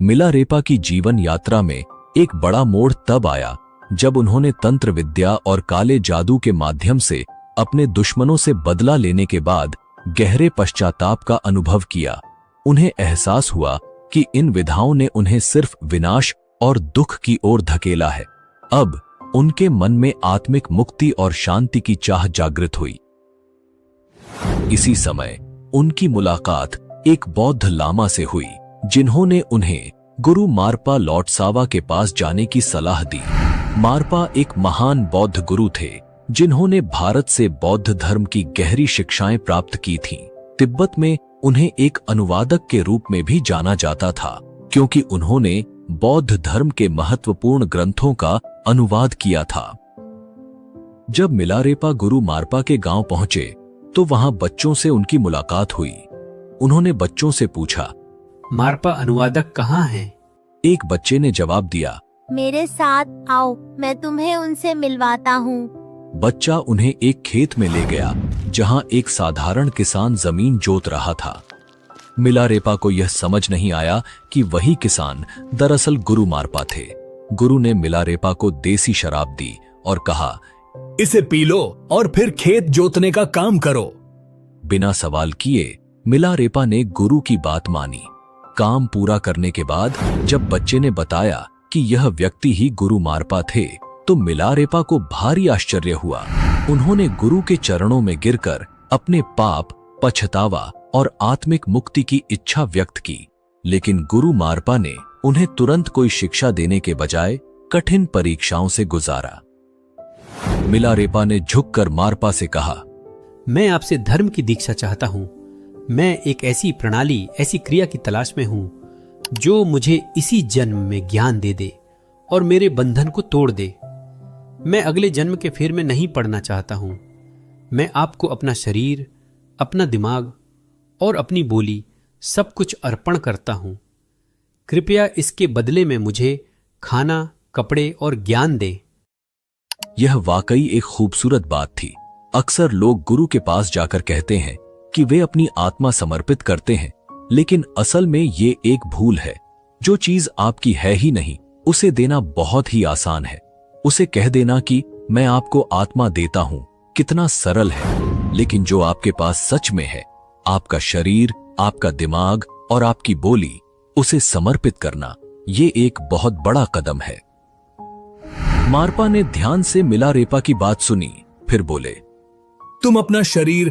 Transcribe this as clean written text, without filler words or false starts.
मिलारेपा की जीवन यात्रा में एक बड़ा मोड़ तब आया जब उन्होंने तंत्र विद्या और काले जादू के माध्यम से अपने दुश्मनों से बदला लेने के बाद गहरे पश्चाताप का अनुभव किया। उन्हें एहसास हुआ कि इन विधाओं ने उन्हें सिर्फ विनाश और दुख की ओर धकेला है। अब उनके मन में आत्मिक मुक्ति और शांति की चाह जागृत हुई। इसी समय उनकी मुलाकात एक बौद्ध लामा से हुई, जिन्होंने उन्हें गुरु मारपा लौटसावा के पास जाने की सलाह दी। मारपा एक महान बौद्ध गुरु थे, जिन्होंने भारत से बौद्ध धर्म की गहरी शिक्षाएं प्राप्त की थीं। तिब्बत में उन्हें एक अनुवादक के रूप में भी जाना जाता था, क्योंकि उन्होंने बौद्ध धर्म के महत्वपूर्ण ग्रंथों का अनुवाद किया था। जब मिलारेपा गुरु मारपा के गांव पहुंचे तो वहां बच्चों से उनकी मुलाकात हुई। उन्होंने बच्चों से पूछा, मारपा अनुवादक कहाँ हैं? एक बच्चे ने जवाब दिया, मेरे साथ आओ, मैं तुम्हें उनसे मिलवाता हूँ। बच्चा उन्हें एक खेत में ले गया जहां एक साधारण किसान जमीन जोत रहा था। मिलारेपा को यह समझ नहीं आया कि वही किसान दरअसल गुरु मारपा थे। गुरु ने मिलारेपा को देसी शराब दी और कहा, इसे पी लो और फिर खेत जोतने का काम करो। बिना सवाल किए मिलारेपा ने गुरु की बात मानी। काम पूरा करने के बाद जब बच्चे ने बताया कि यह व्यक्ति ही गुरु मारपा थे, तो मिलारेपा को भारी आश्चर्य हुआ। उन्होंने गुरु के चरणों में गिरकर अपने पाप, पछतावा और आत्मिक मुक्ति की इच्छा व्यक्त की। लेकिन गुरु मारपा ने उन्हें तुरंत कोई शिक्षा देने के बजाय कठिन परीक्षाओं से गुजारा। मिलारेपा ने झुककर मारपा से कहा, मैं आपसे धर्म की दीक्षा चाहता हूं। मैं एक ऐसी प्रणाली, ऐसी क्रिया की तलाश में हूं जो मुझे इसी जन्म में ज्ञान दे दे और मेरे बंधन को तोड़ दे। मैं अगले जन्म के फेर में नहीं पड़ना चाहता हूं। मैं आपको अपना शरीर, अपना दिमाग और अपनी बोली सब कुछ अर्पण करता हूं। कृपया इसके बदले में मुझे खाना, कपड़े और ज्ञान दे। यह वाकई एक खूबसूरत बात थी। अक्सर लोग गुरु के पास जाकर कहते हैं कि वे अपनी आत्मा समर्पित करते हैं, लेकिन असल में ये एक भूल है। जो चीज आपकी है ही नहीं, उसे देना बहुत ही आसान है। उसे कह देना कि मैं आपको आत्मा देता हूं, कितना सरल है। लेकिन जो आपके पास सच में है, आपका शरीर, आपका दिमाग और आपकी बोली, उसे समर्पित करना, ये एक बहुत बड़ा कदम है। मारपा ने ध्यान से मिलारेपा की बात सुनी, फिर बोले, तुम अपना शरीर